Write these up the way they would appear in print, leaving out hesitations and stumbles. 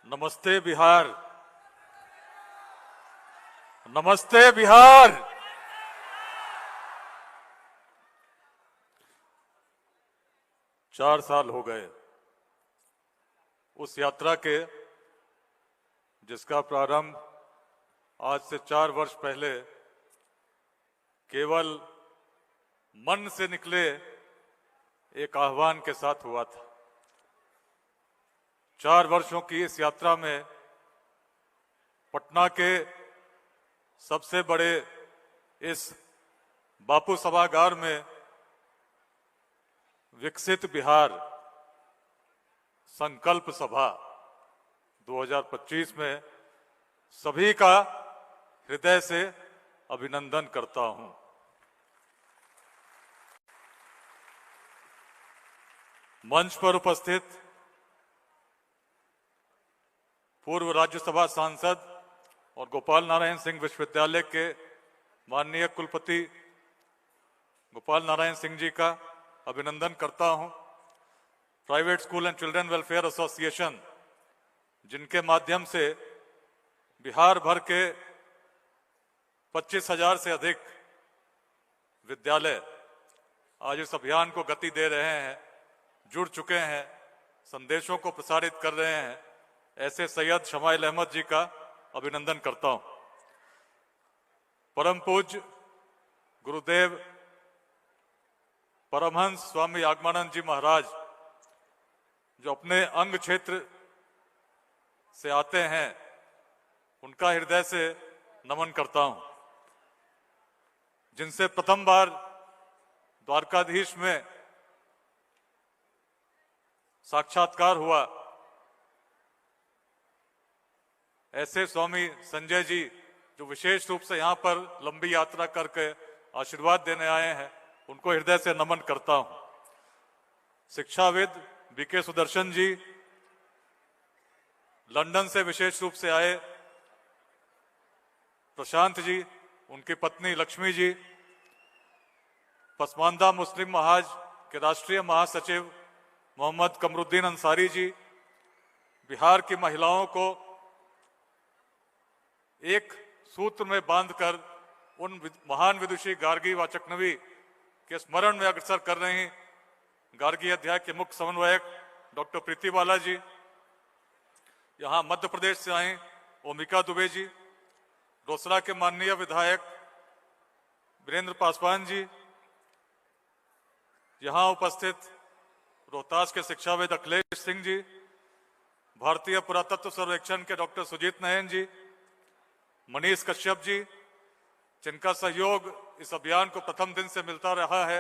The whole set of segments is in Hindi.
नमस्ते बिहार। नमस्ते बिहार। चार साल हो गए उस यात्रा के जिसका प्रारंभ आज से 4 वर्ष पहले केवल मन से निकले एक आह्वान के साथ हुआ था। 4 वर्षों की इस यात्रा में पटना के सबसे बड़े इस बापू सभागार में विकसित बिहार संकल्प सभा 2025 में सभी का हृदय से अभिनंदन करता हूं। मंच पर उपस्थित पूर्व राज्यसभा सांसद और गोपाल नारायण सिंह विश्वविद्यालय के माननीय कुलपति गोपाल नारायण सिंह जी का अभिनंदन करता हूं। Private school and children welfare association, जिनके माध्यम से बिहार भर के 25,000 से अधिक विद्यालय आज इस अभियान को गति दे रहे हैं, जुड़ चुके हैं, संदेशों को प्रसारित कर रहे हैं, ऐसे सैयद शमाइल अहमद जी का अभिनंदन करता हूं। परम पूज्य गुरुदेव परमहंस स्वामी आगमानंद जी महाराज, जो अपने अंग क्षेत्र से आते हैं, उनका हृदय से नमन करता हूं, जिनसे प्रथम बार द्वारकाधीश में साक्षात्कार हुआ। ऐसे स्वामी संजय जी, जो विशेष रूप से यहां पर लंबी यात्रा करके आशीर्वाद देने आए हैं, उनको हृदय से नमन करता हूं। शिक्षाविद बीके सुदर्शन जी, लंदन से विशेष रूप से आए प्रशांत जी, उनकी पत्नी लक्ष्मी जी, पसमानदा मुस्लिम महाज के राष्ट्रीय महासचिव मोहम्मद कमरुद्दीन अंसारी जी, बिहार की महिलाओं को एक सूत्र में बांधकर उन महान विदुषी गार्गी व चकनवी के स्मरण में अग्रसर कर रही गार्गी अध्याय के मुख्य समन्वयक डॉक्टर प्रीति बाला जी, यहां मध्य प्रदेश से आई ओमिका दुबे जी, रोसड़ा के माननीय विधायक वीरेंद्र पासवान जी, यहां उपस्थित रोहतास के शिक्षाविद अखिलेश सिंह जी, भारतीय पुरातत्व सर्वेक्षण के डॉक्टर सुजीत नयन जी, मनीष कश्यप जी, जिनका सहयोग इस अभियान को प्रथम दिन से मिलता रहा है,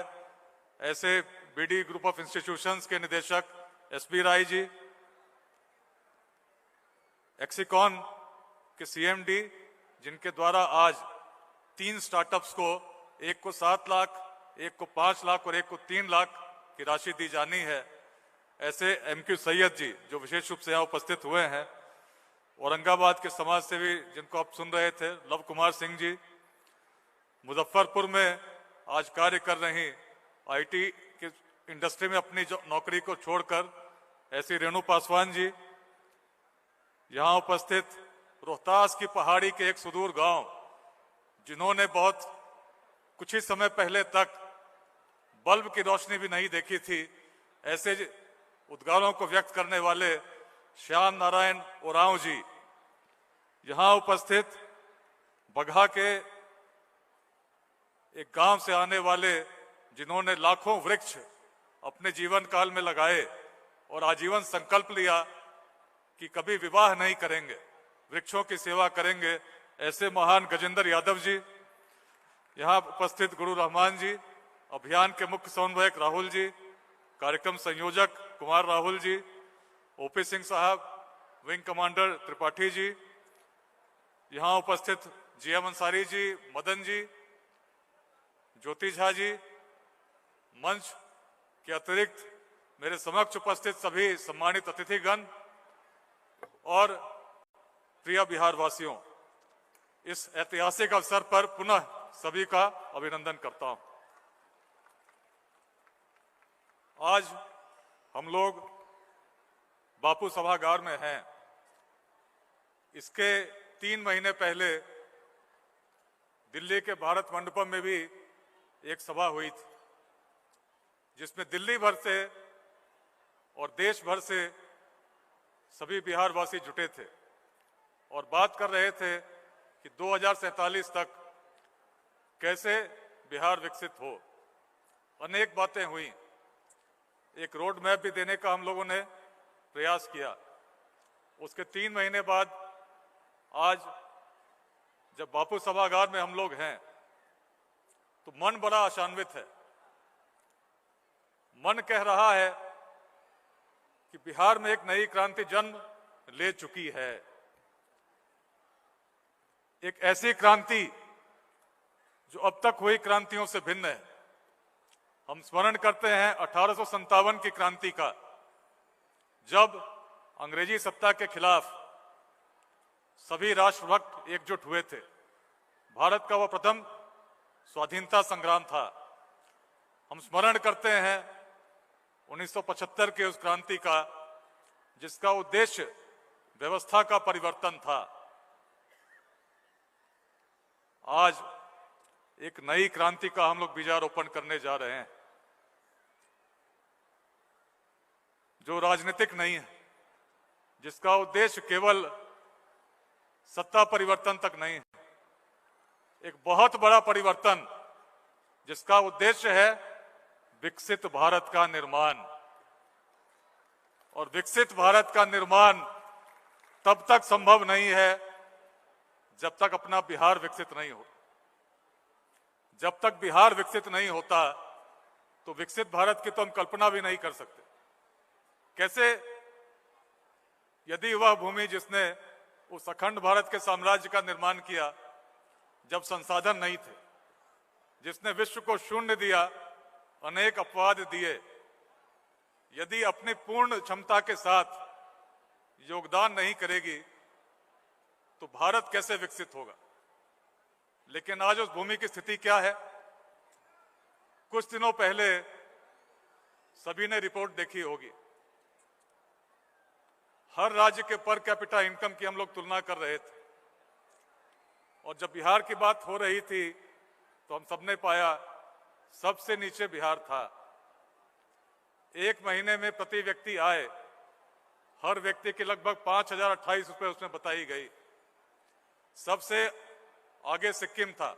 ऐसे बीडी ग्रुप ऑफ इंस्टीट्यूशंस के निदेशक एसबी राय जी, एक्सिकॉन के सीएमडी, जिनके द्वारा आज 3 स्टार्टअप्स को, एक को 7 लाख, एक को 5 लाख और एक को 3 लाख की राशि दी जानी है, ऐसे एमक्यू सैयद जी, जो विशेष रूप से यहाँ उपस्थित हुए हैं, औरंगाबाद के समाज सेवी जिनको आप सुन रहे थे लव कुमार सिंह जी, मुजफ्फरपुर में आज कार्य कर रही आईटी की इंडस्ट्री में अपनी नौकरी को छोड़कर ऐसी रेणु पासवान जी, यहाँ उपस्थित रोहतास की पहाड़ी के एक सुदूर गांव, जिन्होंने बहुत कुछ ही समय पहले तक बल्ब की रोशनी भी नहीं देखी थी, ऐसे उद्गारों को व्यक्त करने वाले श्याम नारायण ओरांव जी, यहां उपस्थित बगहा के एक गांव से आने वाले, जिन्होंने लाखों वृक्ष अपने जीवन काल में लगाए और आजीवन संकल्प लिया कि कभी विवाह नहीं करेंगे, वृक्षों की सेवा करेंगे, ऐसे महान गजेंद्र यादव जी, यहां उपस्थित गुरु रहमान जी, अभियान के मुख्य समन्वयक राहुल जी, कार्यक्रम संयोजक कुमार राहुल जी, ओपी सिंह साहब, विंग कमांडर त्रिपाठी जी, यहां उपस्थित जीएम अंसारी जी, मदन जी, ज्योति झा जी, मंच के अतिरिक्त मेरे समक्ष उपस्थित सभी सम्मानित अतिथिगण और प्रिय बिहार वासियों, इस ऐतिहासिक अवसर पर पुनः सभी का अभिनंदन करता हूं। आज हम लोग बापू सभागार में हैं इसके 3 महीने पहले दिल्ली के भारत मंडपम में भी एक सभा हुई थी, जिसमें दिल्ली भर से और देश भर से सभी बिहारवासी जुटे थे और बात कर रहे थे कि 2047 तक कैसे बिहार विकसित हो। अनेक बातें हुई, एक रोड मैप भी देने का हम लोगों ने प्रयास किया। उसके 3 महीने बाद आज जब बापू सभागार में हम लोग हैं तो मन बड़ा आशान्वित है। मन कह रहा है कि बिहार में एक नई क्रांति जन्म ले चुकी है, एक ऐसी क्रांति जो अब तक हुई क्रांतियों से भिन्न है। हम स्मरण करते हैं 1857 की क्रांति का, जब अंग्रेजी सत्ता के खिलाफ सभी राष्ट्रभक्त एकजुट हुए थे। भारत का वह प्रथम स्वाधीनता संग्राम था। हम स्मरण करते हैं 1975 के उस क्रांति का, जिसका उद्देश्य व्यवस्था का परिवर्तन था। आज एक नई क्रांति का हम लोग बीजारोपण करने जा रहे हैं, जो राजनीतिक नहीं है, जिसका उद्देश्य केवल सत्ता परिवर्तन तक नहीं है, एक बहुत बड़ा परिवर्तन जिसका उद्देश्य है विकसित भारत का निर्माण। और विकसित भारत का निर्माण तब तक संभव नहीं है जब तक अपना बिहार विकसित नहीं हो। जब तक बिहार विकसित नहीं होता तो विकसित भारत की तो हम कल्पना भी नहीं कर सकते। कैसे? यदि वह भूमि जिसने उस अखंड भारत के साम्राज्य का निर्माण किया जब संसाधन नहीं थे, जिसने विश्व को शून्य दिया, अनेक अपवाद दिए, यदि अपनी पूर्ण क्षमता के साथ योगदान नहीं करेगी तो भारत कैसे विकसित होगा? लेकिन आज उस भूमि की स्थिति क्या है? कुछ दिनों पहले सभी ने रिपोर्ट देखी होगी। हर राज्य के पर कैपिटा इनकम की हम लोग तुलना कर रहे थे और जब बिहार की बात हो रही थी तो हम सबने पाया सबसे नीचे बिहार था। एक महीने में प्रति व्यक्ति आय हर व्यक्ति की लगभग 5,028 रुपये उसमें बताई गई। सबसे आगे सिक्किम था,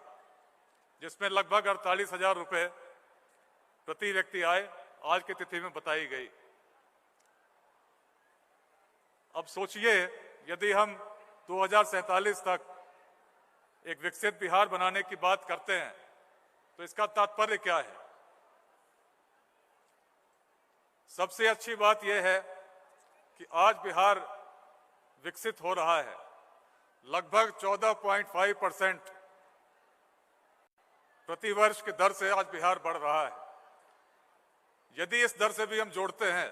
जिसमें लगभग 48,000 रुपये प्रति व्यक्ति आय आज की तिथि में बताई गई। अब सोचिए, यदि हम 2047 तक एक विकसित बिहार बनाने की बात करते हैं तो इसका तात्पर्य क्या है? सबसे अच्छी बात यह है कि आज बिहार विकसित हो रहा है। लगभग 14.5% प्रतिवर्ष की दर से आज बिहार बढ़ रहा है। यदि इस दर से भी हम जोड़ते हैं,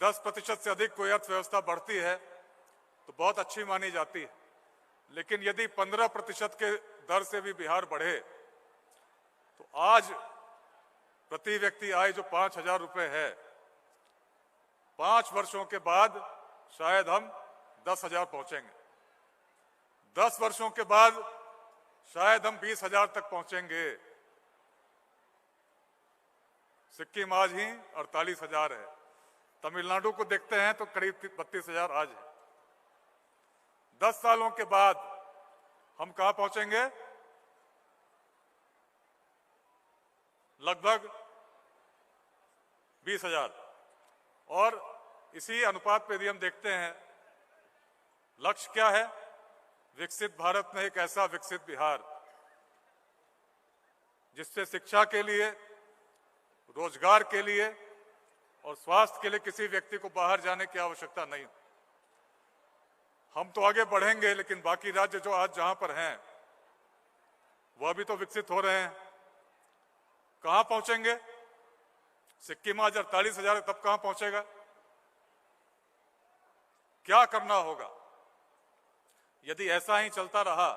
10% से अधिक कोई अर्थव्यवस्था बढ़ती है तो बहुत अच्छी मानी जाती है। लेकिन यदि 15% के दर से भी बिहार बढ़े तो आज प्रति व्यक्ति आय जो 5,000 रुपये है, 5 वर्षों के बाद शायद हम 10,000 पहुंचेंगे। 10 वर्षों के बाद शायद हम 20,000 तक पहुंचेंगे। सिक्किम आज ही 48,000 है। तमिलनाडु को देखते हैं तो करीब 32,000 आज है। 10 सालों के बाद हम कहां पहुंचेंगे? लगभग 20,000। और इसी अनुपात पे यदि हम देखते हैं, लक्ष्य क्या है? विकसित भारत में एक ऐसा विकसित बिहार जिससे शिक्षा के लिए, रोजगार के लिए और स्वास्थ्य के लिए किसी व्यक्ति को बाहर जाने की आवश्यकता नहीं। हम तो आगे बढ़ेंगे, लेकिन बाकी राज्य जो आज जहां पर हैं वह भी तो विकसित हो रहे हैं। कहां पहुंचेंगे? सिक्किम आज 48,000 है, तब कहां पहुंचेगा? क्या करना होगा? यदि ऐसा ही चलता रहा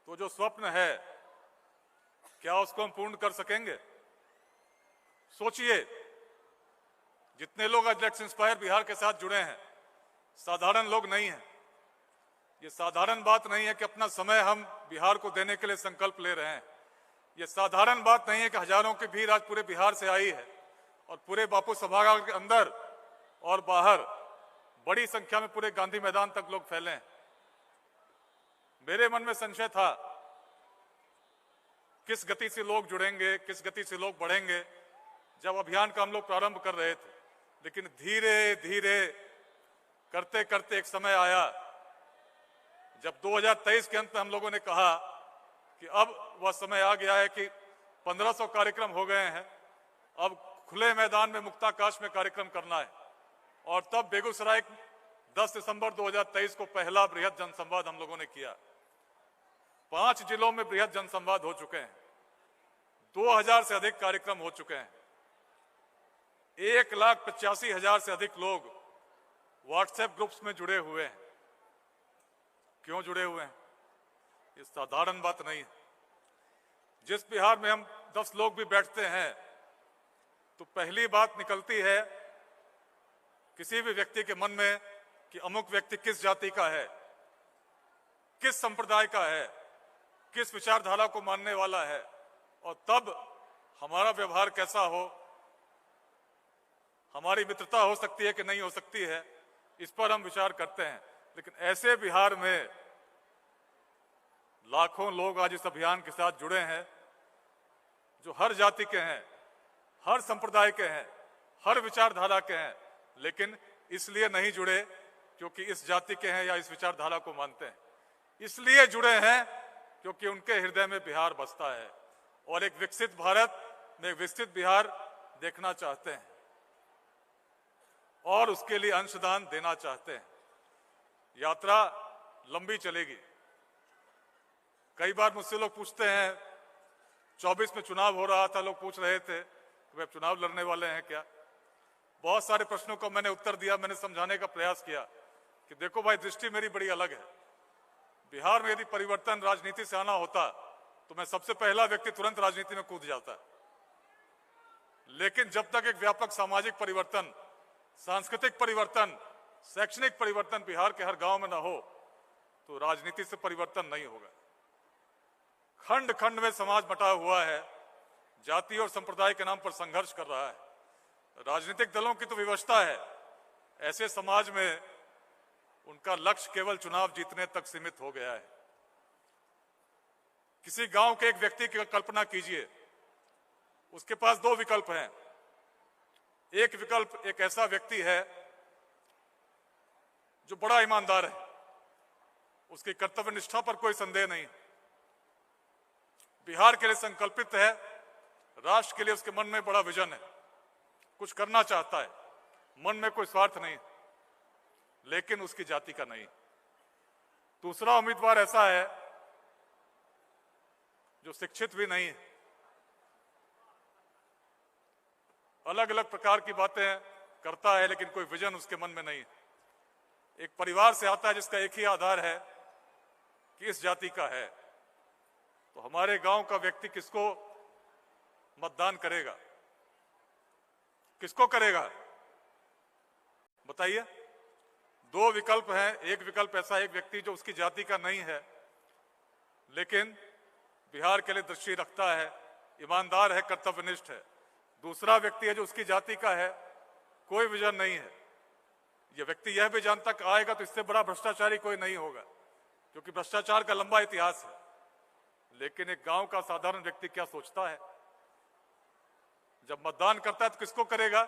तो जो स्वप्न है क्या उसको हम पूर्ण कर सकेंगे? सोचिए, जितने लोग आज लेट्स इंस्पायर बिहार के साथ जुड़े हैं, साधारण लोग नहीं हैं। ये साधारण बात नहीं है कि अपना समय हम बिहार को देने के लिए संकल्प ले रहे हैं। ये साधारण बात नहीं है कि हजारों की भीड़ आज पूरे बिहार से आई है और पूरे बापू सभागार के अंदर और बाहर बड़ी संख्या में पूरे गांधी मैदान तक लोग फैले हैं। मेरे मन में संशय था किस गति से लोग जुड़ेंगे, किस गति से लोग बढ़ेंगे जब अभियान का हम लोग प्रारंभ कर रहे थे, लेकिन धीरे धीरे करते करते एक समय आया जब 2023 के अंत में हम लोगों ने कहा कि अब वह समय आ गया है कि 1500 कार्यक्रम हो गए हैं, अब खुले मैदान में मुक्ताकाश में कार्यक्रम करना है। और तब बेगूसराय 10 दिसंबर 2023 को पहला बृहद जनसंवाद हम लोगों ने किया। 5 जिलों में बृहद जनसंवाद हो चुके हैं, 2000 से अधिक कार्यक्रम हो चुके हैं, 1,85,000 से अधिक लोग व्हाट्सएप ग्रुप्स में जुड़े हुए हैं। क्यों जुड़े हुए हैं? ये साधारण बात नहीं है। जिस बिहार में हम 10 लोग भी बैठते हैं तो पहली बात निकलती है किसी भी व्यक्ति के मन में कि अमुक व्यक्ति किस जाति का है, किस संप्रदाय का है, किस विचारधारा को मानने वाला है, और तब हमारा व्यवहार कैसा हो, हमारी मित्रता हो सकती है कि नहीं हो सकती है, इस पर हम विचार करते हैं। लेकिन ऐसे बिहार में लाखों लोग आज इस अभियान के साथ जुड़े हैं जो हर जाति के हैं, हर संप्रदाय के हैं, हर विचारधारा के हैं, लेकिन इसलिए नहीं जुड़े क्योंकि इस जाति के हैं या इस विचारधारा को मानते हैं, इसलिए जुड़े हैं क्योंकि उनके हृदय में बिहार बसता है और एक विकसित भारत में एक विकसित बिहार देखना चाहते हैं और उसके लिए अंशदान देना चाहते हैं। यात्रा लंबी चलेगी। कई बार मुझसे लोग पूछते हैं, 24 में चुनाव हो रहा था, लोग पूछ रहे थे कि वे चुनाव लड़ने वाले हैं क्या। बहुत सारे प्रश्नों का मैंने उत्तर दिया, मैंने समझाने का प्रयास किया कि देखो भाई, दृष्टि मेरी बड़ी अलग है। बिहार में यदि परिवर्तन राजनीति से आना होता तो मैं सबसे पहला व्यक्ति तुरंत राजनीति में कूद जाता, लेकिन जब तक एक व्यापक सामाजिक परिवर्तन, सांस्कृतिक परिवर्तन, शैक्षणिक परिवर्तन बिहार के हर गांव में न हो तो राजनीति से परिवर्तन नहीं होगा। खंड खंड में समाज बटा हुआ है, जाति और संप्रदाय के नाम पर संघर्ष कर रहा है। राजनीतिक दलों की तो विवशता है। ऐसे समाज में उनका लक्ष्य केवल चुनाव जीतने तक सीमित हो गया है। किसी गांव के एक व्यक्ति की कल्पना कीजिए, उसके पास 2 विकल्प हैं। एक विकल्प एक ऐसा व्यक्ति है जो बड़ा ईमानदार है, उसकी कर्तव्य निष्ठा पर कोई संदेह नहीं, बिहार के लिए संकल्पित है, राष्ट्र के लिए उसके मन में बड़ा विजन है, कुछ करना चाहता है, मन में कोई स्वार्थ नहीं, लेकिन उसकी जाति का नहीं। दूसरा उम्मीदवार ऐसा है जो शिक्षित भी नहीं है, अलग अलग प्रकार की बातें करता है, लेकिन कोई विजन उसके मन में नहीं है। एक परिवार से आता है जिसका एक ही आधार है कि इस जाति का है, तो हमारे गांव का व्यक्ति किसको मतदान करेगा, किसको करेगा बताइए। 2 विकल्प हैं। एक विकल्प ऐसा, एक व्यक्ति जो उसकी जाति का नहीं है लेकिन बिहार के लिए दृष्टि रखता है, ईमानदार है, कर्तव्यनिष्ठ है। दूसरा व्यक्ति है जो उसकी जाति का है, कोई विजन नहीं है। यह व्यक्ति यह भी जानता कि आएगा तो इससे बड़ा भ्रष्टाचारी कोई नहीं होगा, क्योंकि भ्रष्टाचार का लंबा इतिहास है। लेकिन एक गांव का साधारण व्यक्ति क्या सोचता है, जब मतदान करता है तो किसको करेगा?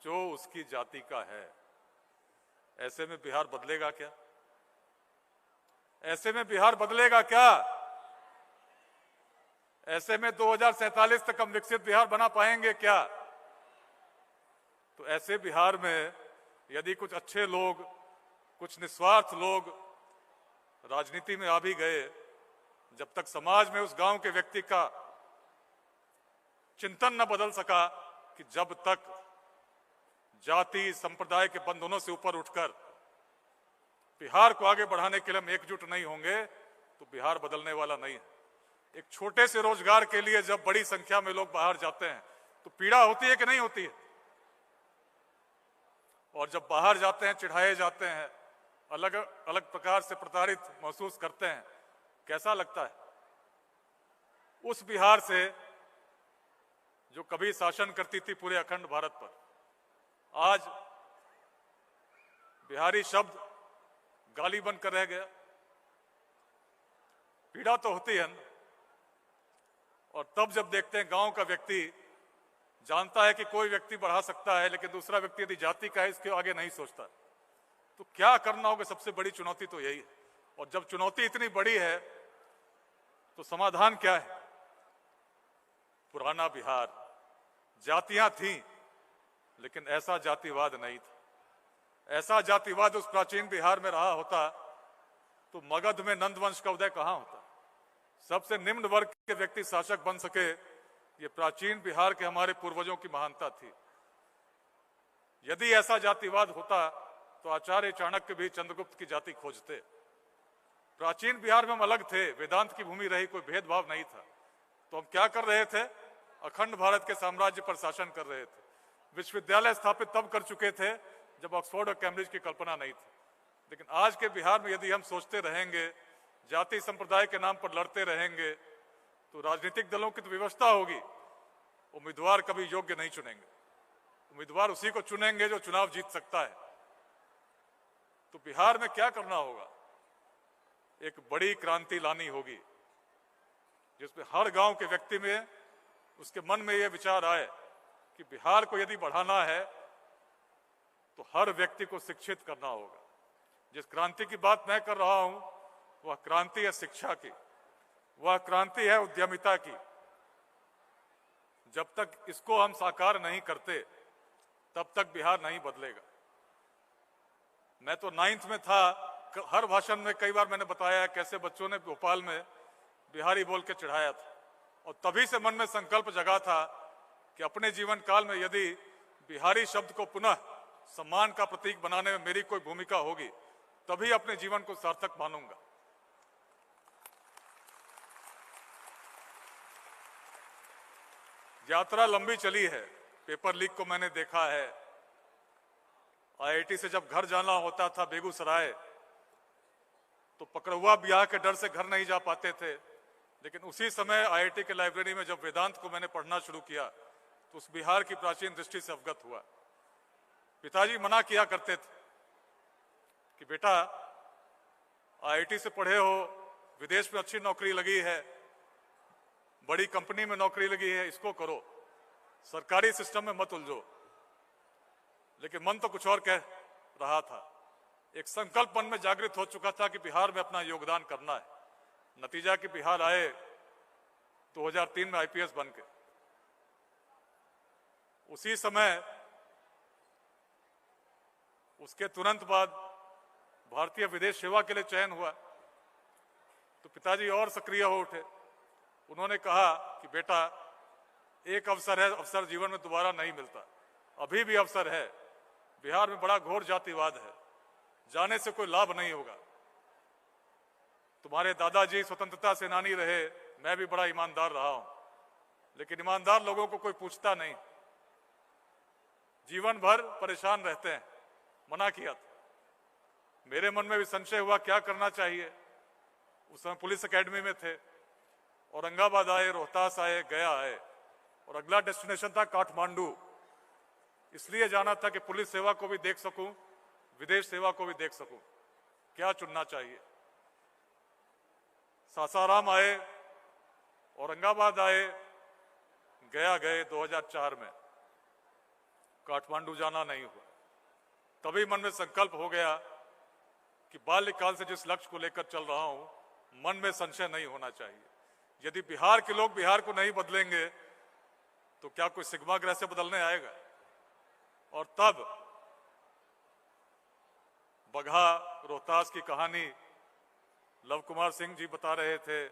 जो उसकी जाति का है। ऐसे में बिहार बदलेगा क्या? ऐसे में बिहार बदलेगा क्या? ऐसे में 2047 तक हम विकसित बिहार बना पाएंगे क्या? तो ऐसे बिहार में यदि कुछ अच्छे लोग, कुछ निस्वार्थ लोग राजनीति में आ भी गए, जब तक समाज में उस गांव के व्यक्ति का चिंतन न बदल सका कि जब तक जाति संप्रदाय के बंधनों से ऊपर उठकर बिहार को आगे बढ़ाने के लिए हम एकजुट नहीं होंगे तो बिहार बदलने वाला नहीं है। एक छोटे से रोजगार के लिए जब बड़ी संख्या में लोग बाहर जाते हैं तो पीड़ा होती है कि नहीं होती है? और जब बाहर जाते हैं चिढ़ाए जाते हैं, अलग अलग प्रकार से प्रताड़ित महसूस करते हैं। कैसा लगता है? उस बिहार से जो कभी शासन करती थी पूरे अखंड भारत पर, आज बिहारी शब्द गाली बनकर रह गया। पीड़ा तो होती है ना। और तब जब देखते हैं गांव का व्यक्ति जानता है कि कोई व्यक्ति बढ़ा सकता है, लेकिन दूसरा व्यक्ति यदि जाति का है इसके आगे नहीं सोचता, तो क्या करना होगा? सबसे बड़ी चुनौती तो यही है। और जब चुनौती इतनी बड़ी है तो समाधान क्या है? पुराना बिहार, जातियां थीं लेकिन ऐसा जातिवाद नहीं था। ऐसा जातिवाद उस प्राचीन बिहार में रहा होता तो मगध में नंदवंश का उदय कहां होता? सबसे निम्न वर्ग के व्यक्ति शासक बन सके, ये प्राचीन बिहार के हमारे पूर्वजों की महानता थी। यदि ऐसा जातिवाद होता तो आचार्य चाणक्य भी चंद्रगुप्त की जाति खोजते। प्राचीन बिहार में हम अलग थे, वेदांत की भूमि रही, कोई भेदभाव नहीं था। तो हम क्या कर रहे थे? अखंड भारत के साम्राज्य पर शासन कर रहे थे। विश्वविद्यालय स्थापित तब कर चुके थे जब ऑक्सफोर्ड और कैम्ब्रिज की कल्पना नहीं थी। लेकिन आज के बिहार में यदि हम सोचते रहेंगे, जाति संप्रदाय के नाम पर लड़ते रहेंगे, तो राजनीतिक दलों की तो व्यवस्था होगी, उम्मीदवार कभी योग्य नहीं चुनेंगे। उम्मीदवार उसी को चुनेंगे जो चुनाव जीत सकता है। तो बिहार में क्या करना होगा? एक बड़ी क्रांति लानी होगी जिसमें हर गांव के व्यक्ति में, उसके मन में यह विचार आए कि बिहार को यदि बढ़ाना है तो हर व्यक्ति को शिक्षित करना होगा। जिस क्रांति की बात मैं कर रहा हूं वह क्रांति है शिक्षा की, वह क्रांति है उद्यमिता की। जब तक इसको हम साकार नहीं करते तब तक बिहार नहीं बदलेगा। मैं तो 9th में था, हर भाषण में कई बार मैंने बताया कैसे बच्चों ने भोपाल में बिहारी बोल के चढ़ाया था। और तभी से मन में संकल्प जगा था कि अपने जीवन काल में यदि बिहारी शब्द को पुनः सम्मान का प्रतीक बनाने में मेरी कोई भूमिका होगी, तभी अपने जीवन को सार्थक मानूंगा। यात्रा लंबी चली है, पेपर लीक को मैंने देखा है। आईआईटी से जब घर जाना होता था बेगूसराय, तो पकड़ुआ ब्याह के डर से घर नहीं जा पाते थे। लेकिन उसी समय आईआईटी के लाइब्रेरी में जब वेदांत को मैंने पढ़ना शुरू किया तो उस बिहार की प्राचीन दृष्टि से अवगत हुआ। पिताजी मना किया करते थे कि बेटा आईआईटी से पढ़े हो, विदेश में अच्छी नौकरी लगी है, बड़ी कंपनी में नौकरी लगी है, इसको करो, सरकारी सिस्टम में मत उलझो। लेकिन मन तो कुछ और कह रहा था। एक संकल्प मन में जागृत हो चुका था कि बिहार में अपना योगदान करना है। नतीजा कि बिहार आए 2003 में आईपीएस बन के। उसी समय उसके तुरंत बाद भारतीय विदेश सेवा के लिए चयन हुआ तो पिताजी और सक्रिय हो उठे। उन्होंने कहा कि बेटा एक अवसर है, अवसर जीवन में दोबारा नहीं मिलता, अभी भी अवसर है। बिहार में बड़ा घोर जातिवाद है, जाने से कोई लाभ नहीं होगा। तुम्हारे दादाजी स्वतंत्रता सेनानी रहे, मैं भी बड़ा ईमानदार रहा हूं, लेकिन ईमानदार लोगों को कोई पूछता नहीं, जीवन भर परेशान रहते हैं। मना किया था। मेरे मन में भी संशय हुआ क्या करना चाहिए। उस समय पुलिस एकेडमी में थे, औरंगाबाद आए, रोहतास आए, गया आए, और अगला डेस्टिनेशन था काठमांडू। इसलिए जाना था कि पुलिस सेवा को भी देख सकूं, विदेश सेवा को भी देख सकूं। क्या चुनना चाहिए? सासाराम आए, औरंगाबाद आए, गया गए 2004 में, काठमांडू जाना नहीं हुआ। तभी मन में संकल्प हो गया कि बाल्यकाल से जिस लक्ष्य को लेकर चल रहा हूं, मन में संशय नहीं होना चाहिए। यदि बिहार के लोग बिहार को नहीं बदलेंगे तो क्या कोई सिग्मा ग्रह से बदलने आएगा? और तब बगहा रोहतास की कहानी लव कुमार सिंह जी बता रहे थे,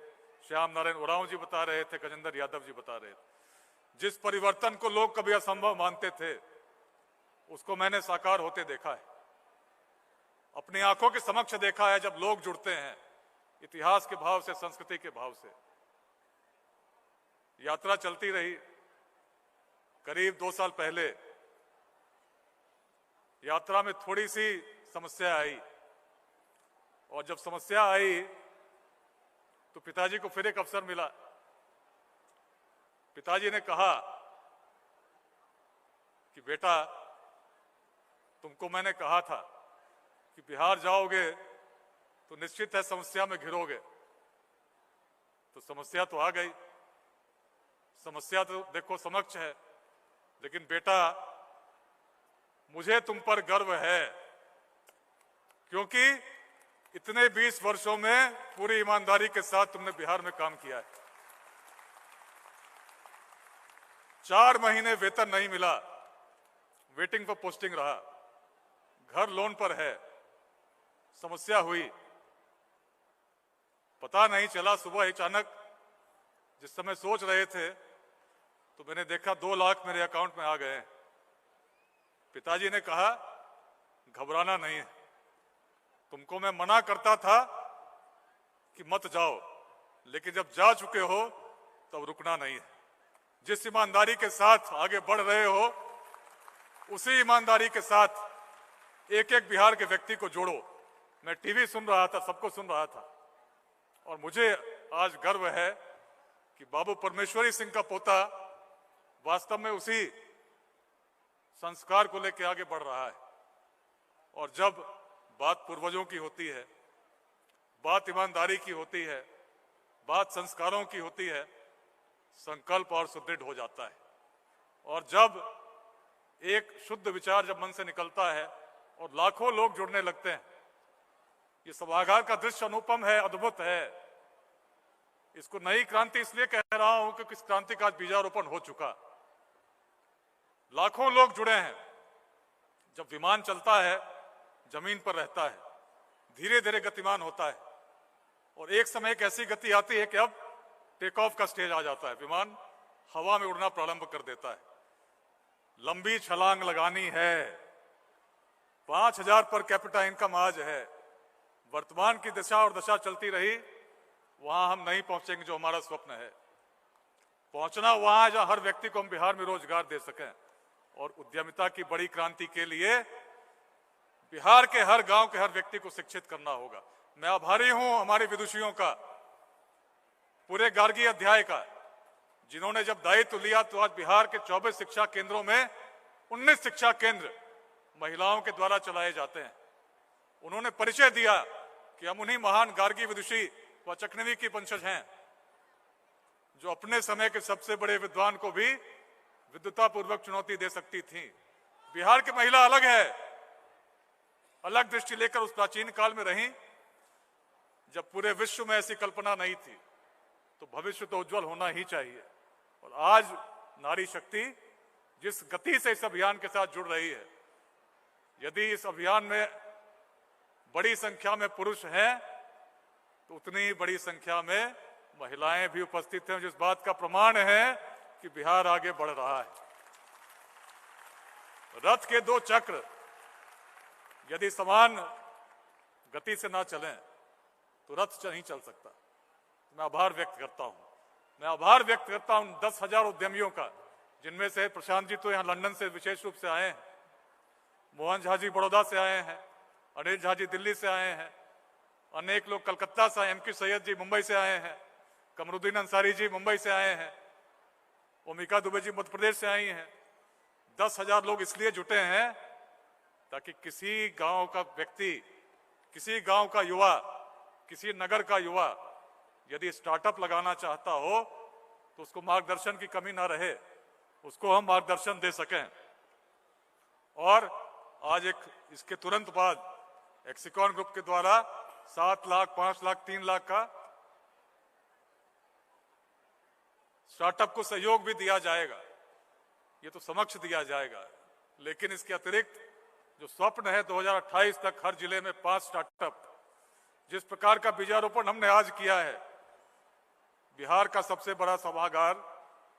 श्याम नारायण उरांव जी बता रहे थे, गजेंद्र यादव जी बता रहे थे। जिस परिवर्तन को लोग कभी असंभव मानते थे उसको मैंने साकार होते देखा है, अपनी आंखों के समक्ष देखा है। जब लोग जुड़ते हैं इतिहास के भाव से, संस्कृति के भाव से। यात्रा चलती रही। करीब 2 साल पहले यात्रा में थोड़ी सी समस्या आई। और जब समस्या आई तो पिताजी को फिर एक अवसर मिला। पिताजी ने कहा कि बेटा, तुमको मैंने कहा था कि बिहार जाओगे तो निश्चित है समस्या में घिरोगे। तो समस्या तो आ गई, समस्या तो देखो समक्ष है, लेकिन बेटा मुझे तुम पर गर्व है, क्योंकि इतने 20 वर्षों में पूरी ईमानदारी के साथ तुमने बिहार में काम किया है। 4 महीने वेतन नहीं मिला, वेटिंग फॉर पोस्टिंग रहा, घर लोन पर है, समस्या हुई, पता नहीं चला। सुबह अचानक जिस समय सोच रहे थे तो मैंने देखा 2 लाख मेरे अकाउंट में आ गए। पिताजी ने कहा घबराना नहीं है, तुमको मैं मना करता था कि मत जाओ, लेकिन जब जा चुके हो तब रुकना नहीं है। जिस ईमानदारी के साथ आगे बढ़ रहे हो, उसी ईमानदारी के साथ एक एक बिहार के व्यक्ति को जोड़ो। मैं टीवी सुन रहा था, सबको सुन रहा था, और मुझे आज गर्व है कि बाबू परमेश्वरी सिंह का पोता वास्तव में उसी संस्कार को लेकर आगे बढ़ रहा है। और जब बात पूर्वजों की होती है, बात ईमानदारी की होती है, बात संस्कारों की होती है, संकल्प और सुदृढ़ हो जाता है। और जब एक शुद्ध विचार जब मन से निकलता है और लाखों लोग जुड़ने लगते हैं, ये सभागार का दृश्य अनुपम है, अद्भुत है। इसको नई क्रांति इसलिए कह रहा हूं क्योंकि इस क्रांति का बीजारोपण हो चुका, लाखों लोग जुड़े हैं। जब विमान चलता है, जमीन पर रहता है, धीरे धीरे गतिमान होता है, और एक समय एक ऐसी गति आती है कि अब टेक ऑफ का स्टेज आ जाता है, विमान हवा में उड़ना प्रारंभ कर देता है। लंबी छलांग लगानी है, 5000 पर कैपिटा इनकम आज है। वर्तमान की दिशा और दशा चलती रही, वहां हम नहीं पहुंचेंगे जो हमारा स्वप्न है। पहुंचना वहां है जहां हर व्यक्ति को हम बिहार में रोजगार दे सकें। और उद्यमिता की बड़ी क्रांति के लिए बिहार के हर गांव के हर व्यक्ति को शिक्षित करना होगा। मैं आभारी हूं हमारे विदुषियों का, पूरे गार्गी अध्याय का, जिन्होंने जब दायित्व लिया तो आज बिहार के 24 शिक्षा केंद्रों में 19 शिक्षा केंद्र महिलाओं के द्वारा चलाए जाते हैं। उन्होंने परिचय दिया कि हम उन्हीं महान गार्गी विदुषी व चकनवी की वंशज हैं, जो अपने समय के सबसे बड़े विद्वान को भी विद्वतापूर्वक चुनौती दे सकती थी। बिहार की महिला अलग है, अलग दृष्टि लेकर उस प्राचीन काल में रही जब पूरे विश्व में ऐसी कल्पना नहीं थी। तो भविष्य तो उज्जवल होना ही चाहिए। और आज नारी शक्ति जिस गति से इस अभियान के साथ जुड़ रही है, यदि इस अभियान में बड़ी संख्या में पुरुष हैं तो उतनी ही बड़ी संख्या में महिलाएं भी उपस्थित हैं, जिस बात का प्रमाण है कि बिहार आगे बढ़ रहा है। रथ के 2 चक्र यदि समान गति से ना चलें तो रथ नहीं चल सकता। मैं आभार व्यक्त करता हूं, मैं आभार व्यक्त करता हूं 10,000 उद्यमियों का, जिनमें से प्रशांत जी तो यहां लंदन से विशेष रूप से आए हैं, मोहन झा जी बड़ौदा से आए हैं, अनिल झा जी दिल्ली से आए हैं, अनेक लोग कलकत्ता से आए, एमके सैयद जी मुंबई से आए हैं, कमरुद्दीन अंसारी जी मुंबई से आए हैं, ओमिका दुबे जी मध्य प्रदेश से आई हैं। 10,000 लोग इसलिए जुटे हैं ताकि किसी गांव का व्यक्ति, किसी गांव का युवा, किसी नगर का युवा यदि स्टार्टअप लगाना चाहता हो तो उसको मार्गदर्शन की कमी ना रहे, उसको हम मार्गदर्शन दे सकें। और आज इसके तुरंत बाद एक्सिकॉन ग्रुप के द्वारा 7 लाख, 5 लाख, 3 लाख का स्टार्टअप को सहयोग भी दिया जाएगा। ये तो समक्ष दिया जाएगा, लेकिन इसके अतिरिक्त जो स्वप्न है 2028 तक हर जिले में 5 स्टार्टअप, जिस प्रकार का बीजारोपण हमने आज किया है, बिहार का सबसे बड़ा सभागार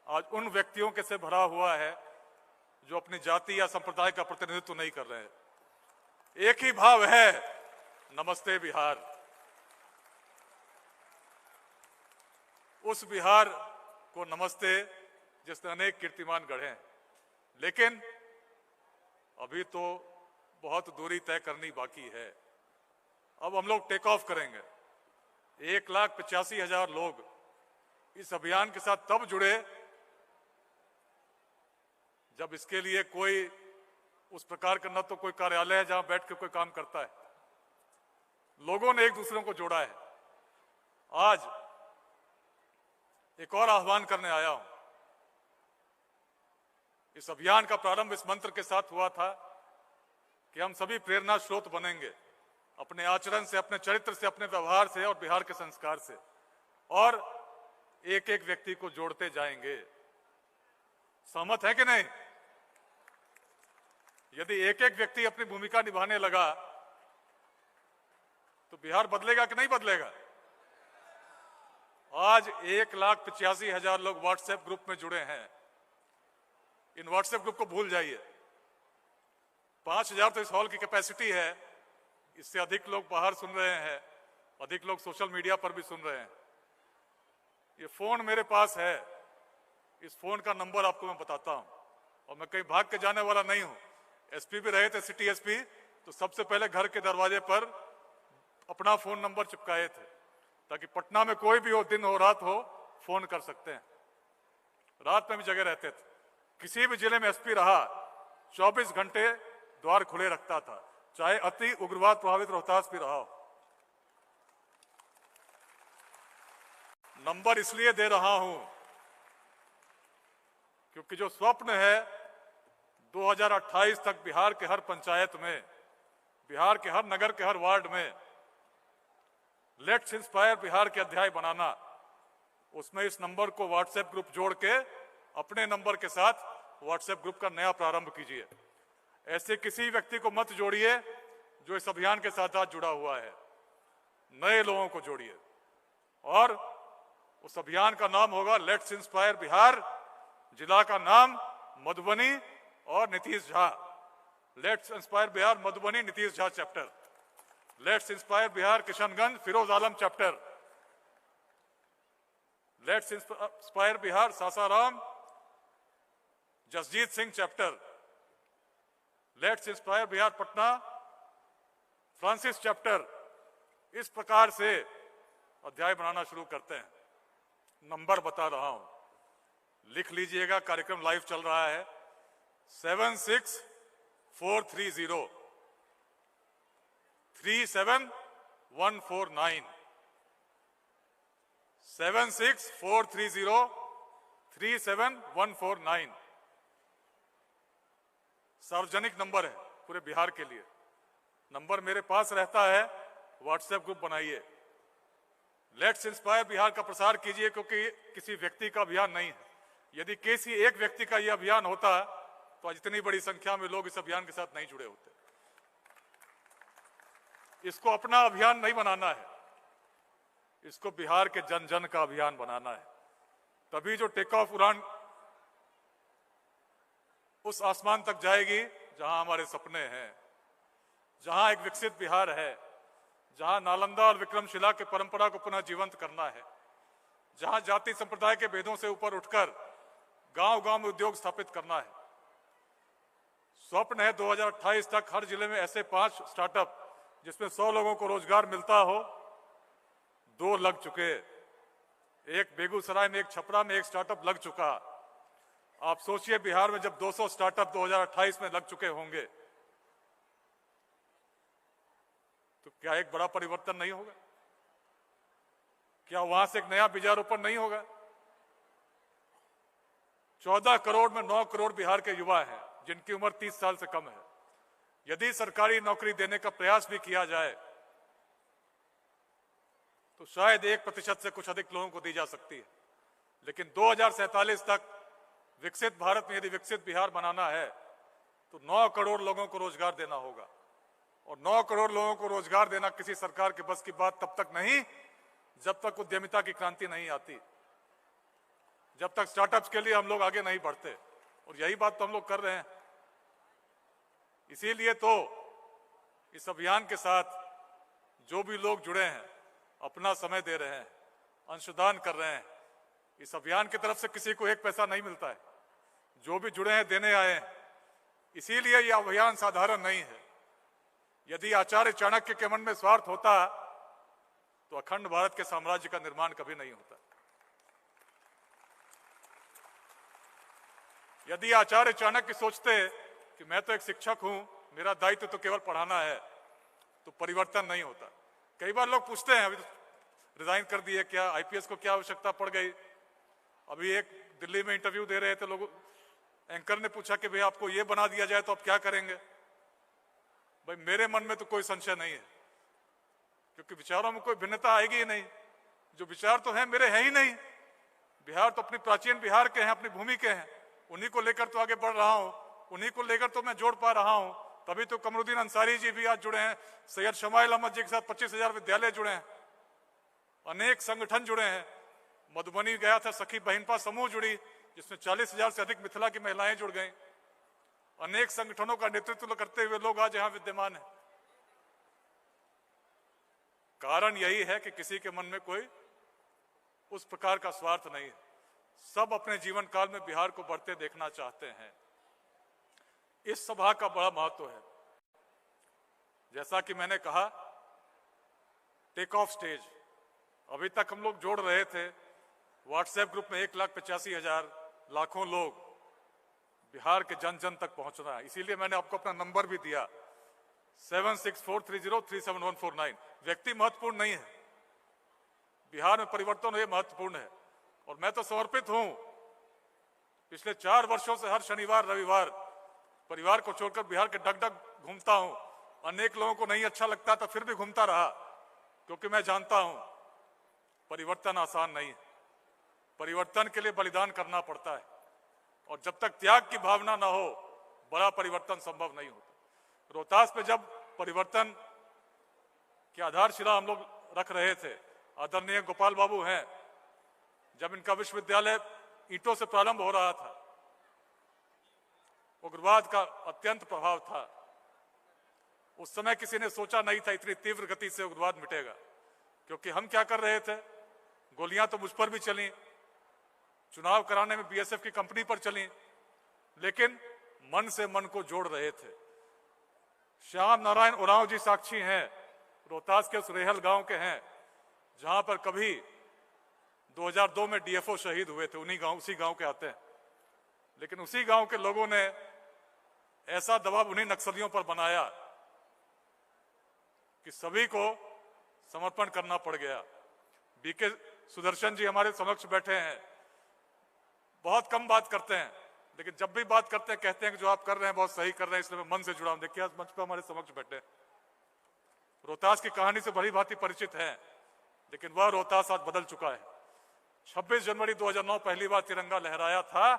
आज उन व्यक्तियों के से भरा हुआ है जो अपनी जाति या संप्रदाय का प्रतिनिधित्व नहीं कर रहे हैं। एक ही भाव है, नमस्ते बिहार। उस बिहार को नमस्ते जिसने अनेक कीर्तिमान गढ़े हैं, लेकिन अभी तो बहुत दूरी तय करनी बाकी है। अब हम लोग टेक ऑफ करेंगे। 1,85,000 लोग इस अभियान के साथ तब जुड़े जब इसके लिए कोई उस प्रकार का न तो कोई कार्यालय है जहां बैठ के कोई काम करता है, लोगों ने एक दूसरे को जोड़ा है। आज एक और आह्वान करने आया हूं। इस अभियान का प्रारंभ इस मंत्र के साथ हुआ था कि हम सभी प्रेरणा स्रोत बनेंगे अपने आचरण से, अपने चरित्र से, अपने व्यवहार से और बिहार के संस्कार से, और एक एक व्यक्ति को जोड़ते जाएंगे। सहमत है कि नहीं? यदि एक एक व्यक्ति अपनी भूमिका निभाने लगा तो बिहार बदलेगा कि नहीं बदलेगा? आज 1,85,000 लोग व्हाट्सएप ग्रुप में जुड़े हैं। इन व्हाट्सएप ग्रुप को भूल जाइए। 5,000 तो इस हॉल की कैपेसिटी है, इससे अधिक लोग बाहर सुन रहे हैं, अधिक लोग सोशल मीडिया पर भी सुन रहे हैं। ये फोन मेरे पास है, इस फोन का नंबर आपको मैं बताता हूं, और मैं कहीं भाग के जाने वाला नहीं हूं। एसपी भी रहे थे, सिटी एसपी, तो सबसे पहले घर के दरवाजे पर अपना फोन नंबर चिपकाए थे ताकि पटना में कोई भी हो, दिन हो रात हो, फोन कर सकते हैं। रात में भी जगह रहते थे। किसी भी जिले में एसपी रहा 24 घंटे द्वार खुले रखता था, चाहे अति उग्रवाद प्रभावित रोहतास भी रहा हो। नंबर इसलिए दे रहा हूं क्योंकि जो स्वप्न है 2028 तक बिहार के हर पंचायत में, बिहार के हर नगर के हर वार्ड में लेट्स इंस्पायर बिहार के अध्याय बनाना, उसमें इस नंबर को व्हाट्सएप ग्रुप जोड़ के अपने नंबर के साथ व्हाट्सएप ग्रुप का नया प्रारंभ कीजिए। ऐसे किसी व्यक्ति को मत जोड़िए जो इस अभियान के साथ आज जुड़ा हुआ है। नए लोगों को जोड़िए और उस अभियान का नाम होगा लेट्स इंस्पायर बिहार, जिला का नाम मधुबनी और Nitish Jha. Let's inspire Bihar Madhubani Nitish Jha chapter, let's inspire Bihar Kishanganj Firoz Alam chapter, let's inspire Bihar Sasaram Jasjit Singh chapter, let's inspire Bihar Patna Francis chapter. इस प्रकार से अध्याय बनाना शुरू करते हैं। नंबर बता रहा हूं, लिख लीजिएगा, कार्यक्रम लाइव चल रहा है। 76430 37149, 76430 37149 सार्वजनिक नंबर है पूरे बिहार के लिए। नंबर मेरे पास रहता है, व्हाट्सएप ग्रुप बनाइए, लेट्स इंस्पायर बिहार का प्रसार कीजिए, क्योंकि किसी व्यक्ति का अभियान नहीं है। यदि किसी एक व्यक्ति का यह अभियान होता तो आज इतनी बड़ी संख्या में लोग इस अभियान के साथ नहीं जुड़े होते। इसको अपना अभियान नहीं बनाना है, इसको बिहार के जन जन का अभियान बनाना है। तभी जो टेक ऑफ उड़ान उस आसमान तक जाएगी जहां हमारे सपने हैं, जहां एक विकसित बिहार है, जहां नालंदा और विक्रमशिला की परंपरा को पुनः जीवंत करना है, जहां जाति संप्रदाय के भेदों से ऊपर उठकर गांव-गांव में उद्योग स्थापित करना है। स्वप्न है 2028 तक हर जिले में ऐसे 5 स्टार्टअप जिसमें 100 लोगों को रोजगार मिलता हो। 2 लग चुके, एक बेगूसराय में, एक छपरा में एक स्टार्टअप लग चुका। आप सोचिए बिहार में जब 200 स्टार्टअप 2028 में लग चुके होंगे तो क्या एक बड़ा परिवर्तन नहीं होगा? क्या वहां से एक नया बीजारोपण नहीं होगा? 14 करोड़ में 9 करोड़ बिहार के युवा हैं जिनकी उम्र 30 साल से कम है। यदि सरकारी नौकरी देने का प्रयास भी किया जाए तो शायद 1% से कुछ अधिक लोगों को दी जा सकती है, लेकिन 2047 तक विकसित भारत में यदि विकसित बिहार बनाना है तो 9 करोड़ लोगों को रोजगार देना होगा। और 9 करोड़ लोगों को रोजगार देना किसी सरकार के बस की बात तब तक नहीं जब तक उद्यमिता की क्रांति नहीं आती, जब तक स्टार्टअप्स के लिए हम लोग आगे नहीं बढ़ते। और यही बात तो हम लोग कर रहे हैं। इसीलिए तो इस अभियान के साथ जो भी लोग जुड़े हैं अपना समय दे रहे हैं, अंशदान कर रहे हैं। इस अभियान की तरफ से किसी को 1 पैसा नहीं मिलता है, जो भी जुड़े हैं देने आए हैं। इसीलिए यह अभियान साधारण नहीं है, यदि आचार्य चाणक्य के मन में स्वार्थ होता तो अखंड भारत के साम्राज्य का निर्माण कभी नहीं होता। यदि आचार्य चाणक्य सोचते कि मैं तो एक शिक्षक हूं, मेरा दायित्व तो केवल पढ़ाना है, तो परिवर्तन नहीं होता। कई बार लोग पूछते हैं, अभी तो रिजाइन कर दिए, क्या आईपीएस को क्या आवश्यकता पड़ गई? अभी एक दिल्ली में इंटरव्यू दे रहे थे लोग, एंकर ने पूछा कि भाई आपको ये बना दिया जाए तो आप क्या करेंगे? भाई मेरे मन में तो कोई संशय नहीं है, क्योंकि विचारों में कोई भिन्नता आएगी ही नहीं। जो विचार तो हैं मेरे हैं ही नहीं। बिहार तो अपनी प्राचीन बिहार के हैं, अपनी भूमि के हैं, उन्हीं को लेकर तो आगे बढ़ रहा हूं, उन्हीं को लेकर तो मैं जोड़ पा रहा हूं। तभी तो कमरुद्दीन अंसारी जी भी आज जुड़े हैं, सैयद शमाइल अहमद जी के साथ 25,000 विद्यालय जुड़े हैं, अनेक संगठन जुड़े हैं। मधुबनी गया था, सखी बहनपा समूह जुड़ी, जिसमें 40,000 से अधिक मिथिला की महिलाएं जुड़ गईं। अनेक संगठनों का नेतृत्व करते हुए लोग आज यहां विद्यमान हैं। कारण यही है कि किसी के मन में कोई उस प्रकार का स्वार्थ नहीं है। सब अपने जीवन काल में बिहार को बढ़ते देखना चाहते हैं। इस सभा का बड़ा महत्व है। जैसा कि मैंने कहा, टेक ऑफ स्टेज। अभी तक हम लोग जोड़ रहे थे, व्हाट्सएप ग्रुप में 1,85,000 लाखों लोग, बिहार के जन जन तक पहुंचना है। इसीलिए मैंने आपको अपना नंबर भी दिया, 7643037149। व्यक्ति महत्वपूर्ण नहीं है, बिहार में परिवर्तन हो ये महत्वपूर्ण है। और मैं तो समर्पित हूं। पिछले 4 वर्षों से हर शनिवार रविवार परिवार को छोड़कर बिहार के डग-डग घूमता हूं। अनेक लोगों को नहीं अच्छा लगता था, फिर भी घूमता रहा, क्योंकि मैं जानता हूं परिवर्तन आसान नहीं है। परिवर्तन के लिए बलिदान करना पड़ता है, और जब तक त्याग की भावना ना हो, बड़ा परिवर्तन संभव नहीं होता। रोहतास में जब परिवर्तन की आधारशिला हम लोग रख रहे थे, आदरणीय गोपाल बाबू हैं, जब इनका विश्वविद्यालय ईंटों से प्रारंभ हो रहा था, उग्रवाद का अत्यंत प्रभाव था। उस समय किसी ने सोचा नहीं था इतनी तीव्र गति से उग्रवाद मिटेगा, क्योंकि हम क्या कर रहे थे, गोलियां तो मुझ पर भी चली, चुनाव कराने में बीएसएफ की कंपनी पर चली, लेकिन मन से मन को जोड़ रहे थे। श्याम नारायण उरांव जी साक्षी हैं, रोहतास के उस रेहल गांव के हैं, जहां पर कभी 2002 में डीएफओ शहीद हुए थे। उसी गांव के आते हैं। लेकिन उसी गांव के लोगों ने ऐसा दबाव उन्हीं नक्सलियों पर बनाया कि सभी को समर्पण करना पड़ गया। बीके सुदर्शन जी हमारे समक्ष बैठे हैं, बहुत कम बात करते हैं, लेकिन जब भी बात करते हैं कहते हैं कि जो आप कर रहे हैं बहुत सही कर रहे हैं, इसलिए मैं मन से जुड़ा हूं। देखिए आज मंच पर हमारे समक्ष बैठे हैं, रोहतास की कहानी से भली भांति परिचित है, लेकिन वह रोहतास आज बदल चुका है। 26 जनवरी 2009 पहली बार तिरंगा लहराया था,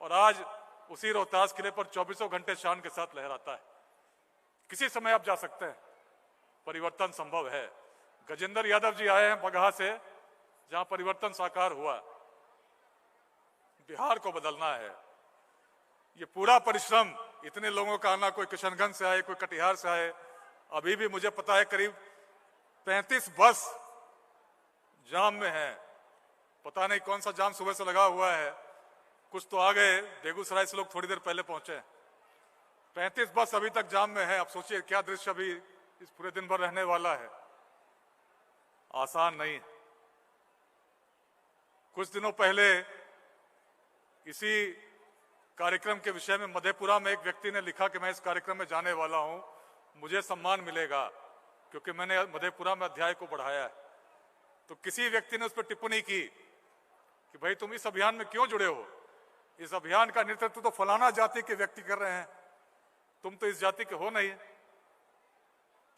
और आज उसी रोहतास किले पर 24 घंटे शान के साथ लहराता है। किसी समय आप जा सकते हैं, परिवर्तन संभव है। गजेंद्र यादव जी आए हैं बगहा से, जहां परिवर्तन साकार हुआ। बिहार को बदलना है। ये पूरा परिश्रम, इतने लोगों का आना, कोई किशनगंज से आए, कोई कटिहार से आए, अभी भी मुझे पता है करीब 35 बस जाम में है। पता नहीं कौन सा जाम सुबह से लगा हुआ है, कुछ तो आ गए, बेगूसराय से लोग थोड़ी देर पहले पहुंचे। 35 बस अभी तक जाम में है। आप सोचिए क्या दृश्य अभी इस पूरे दिन भर रहने वाला है। आसान नहीं। कुछ दिनों पहले इसी कार्यक्रम के विषय में मधेपुरा में एक व्यक्ति ने लिखा कि मैं इस कार्यक्रम में जाने वाला हूं, मुझे सम्मान मिलेगा क्योंकि मैंने मधेपुरा में अध्याय को बढ़ाया है। तो किसी व्यक्ति ने उस पर टिप्पणी की कि भाई तुम इस अभियान में क्यों जुड़े हो, इस अभियान का नेतृत्व तो फलाना जाति के व्यक्ति कर रहे हैं, तुम तो इस जाति के हो नहीं।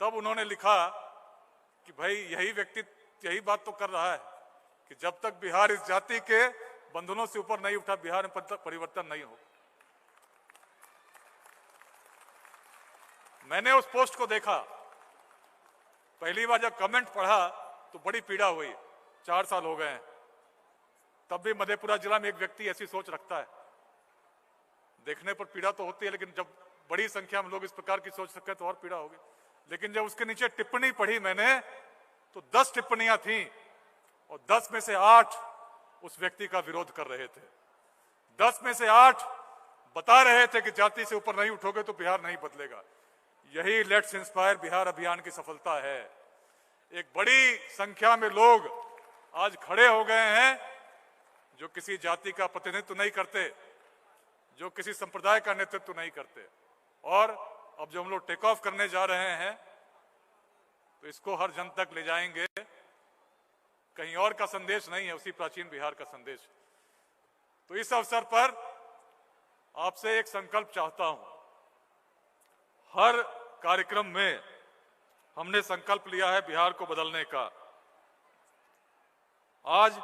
तब उन्होंने लिखा कि भाई यही व्यक्ति यही बात तो कर रहा है कि जब तक बिहार इस जाति के बंधनों से ऊपर नहीं उठा, बिहार में परिवर्तन नहीं हो। मैंने उस पोस्ट को देखा, पहली बार जब कमेंट पढ़ा तो बड़ी पीड़ा हुई। 4 साल हो गए हैं, तब भी मधेपुरा जिला में एक व्यक्ति ऐसी सोच रखता है। देखने पर पीड़ा तो होती है, लेकिन जब बड़ी संख्या में लोग इस प्रकार की सोच रखते हैं तो और पीड़ा होगी। लेकिन जब उसके नीचे टिप्पणी पढ़ी मैंने, तो 10 टिप्पणियां थी, और 10 में से 8 उस व्यक्ति का विरोध कर रहे थे। 10 में से 8 बता रहे थे कि जाति से ऊपर नहीं उठोगे तो बिहार नहीं बदलेगा। यही लेट्स इंस्पायर बिहार अभियान की सफलता है। एक बड़ी संख्या में लोग आज खड़े हो गए हैं जो किसी जाति का प्रतिनिधित्व नहीं करते, जो किसी संप्रदाय का नेतृत्व नहीं करते। और अब जो हम लोग टेक ऑफ करने जा रहे हैं तो इसको हर जन तक ले जाएंगे। कहीं और का संदेश नहीं है, उसी प्राचीन बिहार का संदेश। तो इस अवसर पर आपसे एक संकल्प चाहता हूं। हर कार्यक्रम में हमने संकल्प लिया है बिहार को बदलने का। आज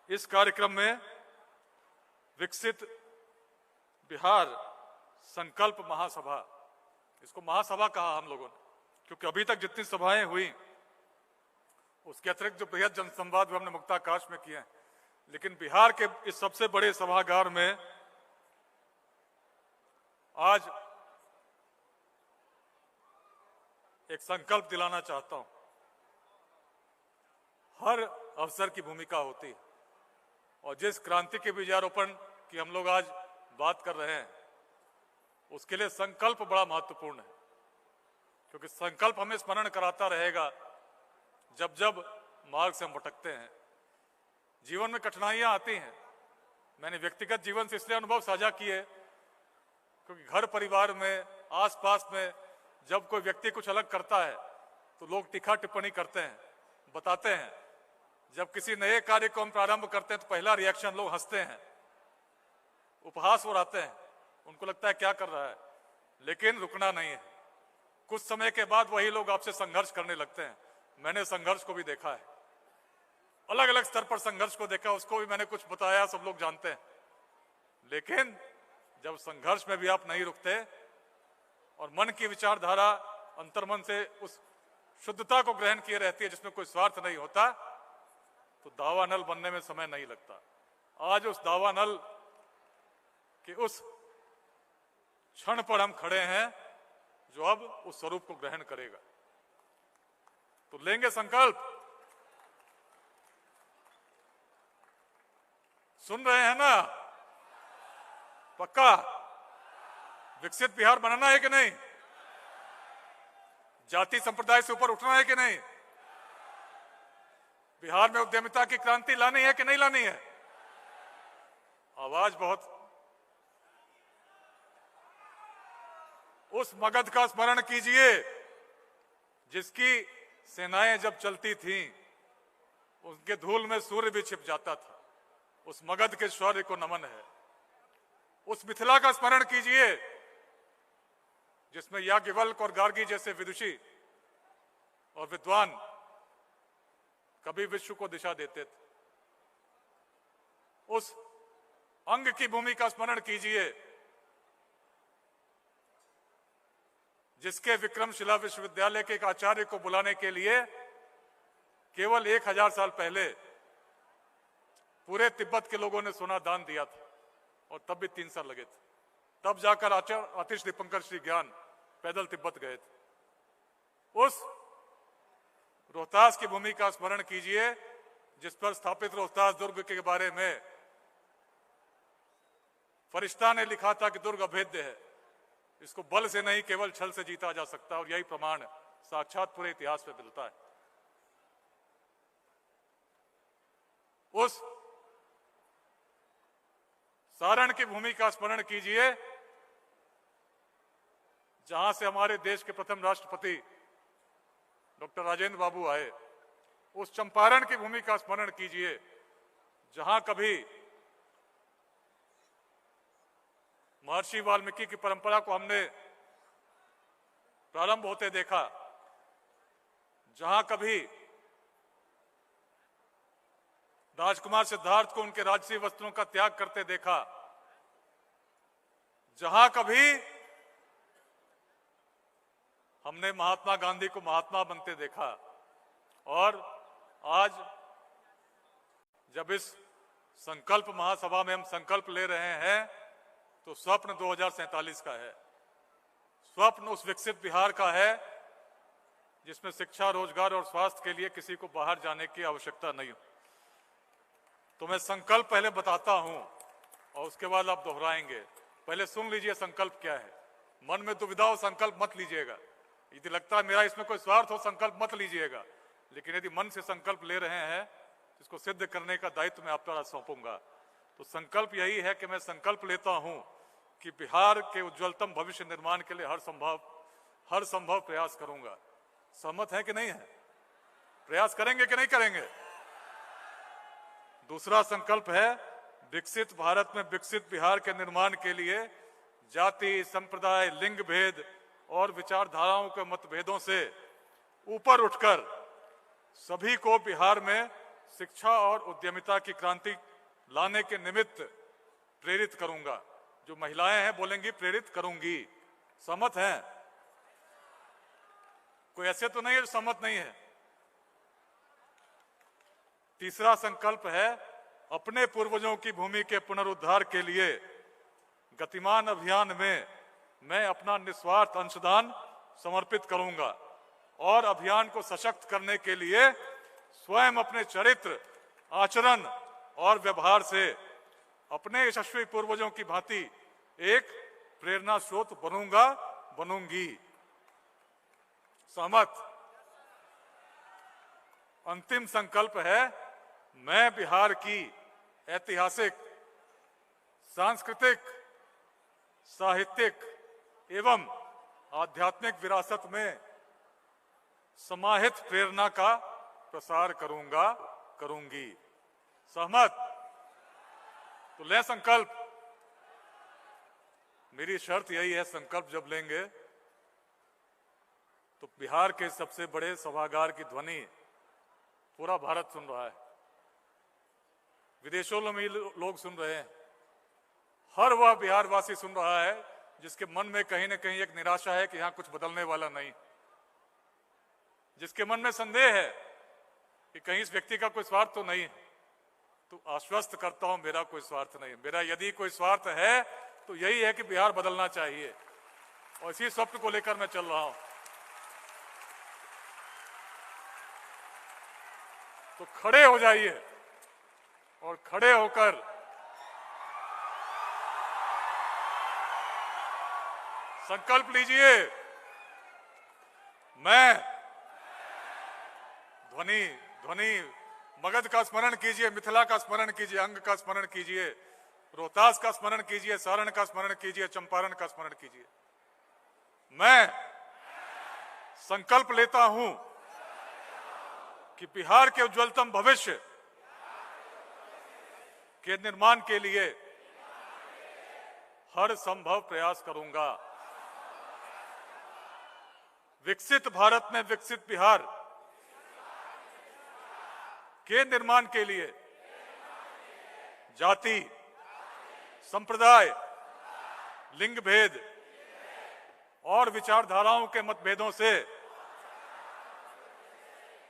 इस कार्यक्रम में विकसित बिहार संकल्प महासभा, इसको महासभा कहा हम लोगों ने, क्योंकि अभी तक जितनी सभाएं हुई उसके अतिरिक्त जो बृहद जनसंवाद भी हमने मुक्ताकाश में किए हैं, लेकिन बिहार के इस सबसे बड़े सभागार में आज एक संकल्प दिलाना चाहता हूं। हर अवसर की भूमिका होती है और जिस क्रांति के बीजारोपण की हम लोग आज बात कर रहे हैं उसके लिए संकल्प बड़ा महत्वपूर्ण है, क्योंकि संकल्प हमें स्मरण कराता रहेगा जब जब मार्ग से हम भटकते हैं। जीवन में कठिनाइयां आती हैं। मैंने व्यक्तिगत जीवन से इसलिए अनुभव साझा किए क्योंकि घर परिवार में, आसपास में जब कोई व्यक्ति कुछ अलग करता है तो लोग तीखा टिप्पणी करते हैं, बताते हैं। जब किसी नए कार्य को हम प्रारंभ करते हैं तो पहला रिएक्शन लोग हंसते हैं, उपहास उड़ाते हैं, उनको लगता है क्या कर रहा है। लेकिन रुकना नहीं है। कुछ समय के बाद वही लोग आपसे संघर्ष करने लगते हैं। मैंने संघर्ष को भी देखा है, अलग अलग स्तर पर संघर्ष को देखा, उसको भी मैंने कुछ बताया, सब लोग जानते हैं। लेकिन जब संघर्ष में भी आप नहीं रुकते और मन की विचारधारा अंतर्मन से उस शुद्धता को ग्रहण किए रहती है जिसमें कोई स्वार्थ नहीं होता, तो दावानल बनने में समय नहीं लगता। आज उस दावानल के उस क्षण पर हम खड़े हैं जो अब उस स्वरूप को ग्रहण करेगा। तो लेंगे संकल्प। सुन रहे हैं ना? पक्का विकसित बिहार बनाना है कि नहीं? जाति संप्रदाय से ऊपर उठना है कि नहीं? बिहार में उद्यमिता की क्रांति लानी है कि नहीं लानी है? आवाज बहुत। उस मगध का स्मरण कीजिए जिसकी सेनाएं जब चलती थीं उनके धूल में सूर्य भी छिप जाता था। उस मगध के शौर्य को नमन है। उस मिथिला का स्मरण कीजिए जिसमें याज्ञवल्क्य और गार्गी जैसे विदुषी और विद्वान कभी विश्व को दिशा देते थे। उस अंग की भूमि का स्मरण कीजिए जिसके विक्रमशिला विश्वविद्यालय के एक आचार्य को बुलाने के लिए केवल 1000 साल पहले पूरे तिब्बत के लोगों ने सोना दान दिया था और तब भी 3 साल लगे थे। तब जाकर आचार्य आतिश दीपंकर श्री ज्ञान पैदल तिब्बत गए थे। उस रोहतास की भूमि का स्मरण कीजिए जिस पर स्थापित रोहतास दुर्ग के बारे में फरिश्ता ने लिखा था कि दुर्ग अभेद्य है, इसको बल से नहीं केवल छल से जीता जा सकता। और यही प्रमाण साक्षात पूरे इतिहास में मिलता है। उस सारण की भूमि का स्मरण कीजिए जहां से हमारे देश के प्रथम राष्ट्रपति डॉक्टर राजेंद्र बाबू आए। उस चंपारण की भूमि का स्मरण कीजिए जहां कभी महर्षि वाल्मीकि की परंपरा को हमने प्रारंभ होते देखा, जहां कभी राजकुमार सिद्धार्थ को उनके राजसी वस्त्रों का त्याग करते देखा, जहां कभी हमने महात्मा गांधी को महात्मा बनते देखा। और आज जब इस संकल्प महासभा में हम संकल्प ले रहे हैं तो स्वप्न 2047 का है। स्वप्न उस विकसित बिहार का है जिसमें शिक्षा, रोजगार और स्वास्थ्य के लिए किसी को बाहर जाने की आवश्यकता नहीं हो। तो मैं संकल्प पहले बताता हूं और उसके बाद आप दोहराएंगे। पहले सुन लीजिए संकल्प क्या है। मन में दुविधा हो संकल्प मत लीजिएगा। यदि लगता है मेरा इसमें कोई स्वार्थ हो, संकल्प मत लीजिएगा, लेकिन यदि मन से संकल्प ले रहे हैं तो इसको सिद्ध करने का दायित्व मैं आप द्वारा सौंपूंगा। तो संकल्प यही है कि मैं संकल्प लेता हूं कि बिहार के उज्जवलतम भविष्य निर्माण के लिए हर संभव प्रयास करूंगा। सहमत है कि नहीं है? प्रयास करेंगे कि नहीं करेंगे? दूसरा संकल्प है विकसित भारत में विकसित बिहार के निर्माण के लिए जाति, संप्रदाय, लिंग भेद और विचारधाराओं के मतभेदों से ऊपर उठकर सभी को बिहार में शिक्षा और उद्यमिता की क्रांति लाने के निमित्त प्रेरित करूंगा। जो महिलाएं हैं बोलेंगी प्रेरित करूंगी। सहमत हैं? कोई ऐसे तो नहीं है जो सहमत नहीं है। तीसरा संकल्प है अपने पूर्वजों की भूमि के पुनरुद्धार के लिए गतिमान अभियान में मैं अपना निस्वार्थ अंशदान समर्पित करूंगा और अभियान को सशक्त करने के लिए स्वयं अपने चरित्र, आचरण और व्यवहार से अपने यशस्वी पूर्वजों की भांति एक प्रेरणा स्रोत बनूंगी। सहमत? अंतिम संकल्प है मैं बिहार की ऐतिहासिक, सांस्कृतिक, साहित्यिक एवं आध्यात्मिक विरासत में समाहित प्रेरणा का प्रसार करूंगी। सहमत? तो ले संकल्प। मेरी शर्त यही है, संकल्प जब लेंगे तो बिहार के सबसे बड़े सभागार की ध्वनि पूरा भारत सुन रहा है, विदेशों में लोग सुन रहे हैं, हर वह बिहार वासी सुन रहा है जिसके मन में कहीं ना कहीं एक निराशा है कि यहां कुछ बदलने वाला नहीं, जिसके मन में संदेह है कि कहीं इस व्यक्ति का कोई स्वार्थ तो नहीं। तो आश्वस्त करता हूं मेरा कोई स्वार्थ नहीं। मेरा यदि कोई स्वार्थ है तो यही है कि बिहार बदलना चाहिए और इसी स्वप्न को लेकर मैं चल रहा हूं। तो खड़े हो जाइए और खड़े होकर संकल्प लीजिए। मैं ध्वनि मगध का स्मरण कीजिए, मिथिला का स्मरण कीजिए, अंग का स्मरण कीजिए, रोहतास का स्मरण कीजिए, सारण का स्मरण कीजिए, चंपारण का स्मरण कीजिए। मैं संकल्प लेता हूं कि बिहार के उज्जवलतम भविष्य के निर्माण के लिए हर संभव प्रयास करूंगा। विकसित भारत में विकसित बिहार के निर्माण के लिए जाति, संप्रदाय, लिंग भेद और विचारधाराओं के मतभेदों से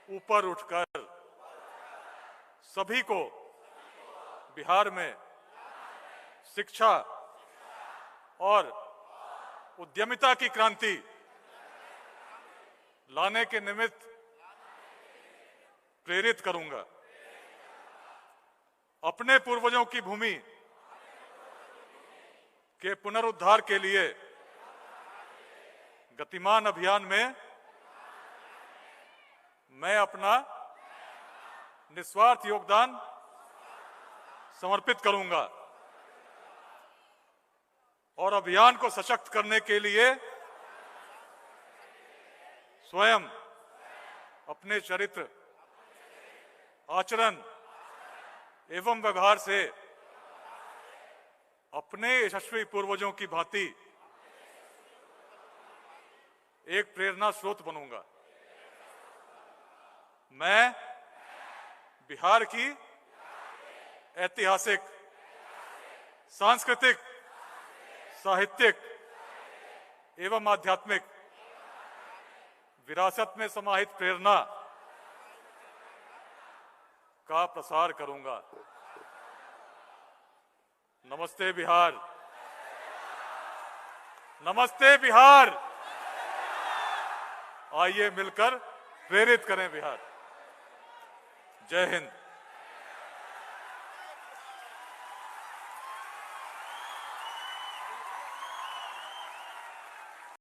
ऊपर उठकर सभी को बिहार में शिक्षा और उद्यमिता की क्रांति लाने के निमित्त प्रेरित करूंगा। अपने पूर्वजों की भूमि के पुनरुद्धार के लिए गतिमान अभियान में मैं अपना निस्वार्थ योगदान समर्पित करूंगा और अभियान को सशक्त करने के लिए स्वयं अपने चरित्र, आचरण एवं व्यवहार से अपने यशस्वी पूर्वजों की भांति एक प्रेरणा स्रोत बनूंगा। मैं बिहार की ऐतिहासिक, सांस्कृतिक, साहित्यिक एवं आध्यात्मिक विरासत में समाहित प्रेरणा का प्रसार करूंगा। नमस्ते बिहार, नमस्ते बिहार। आइए मिलकर प्रेरित करें बिहार। जय हिंद।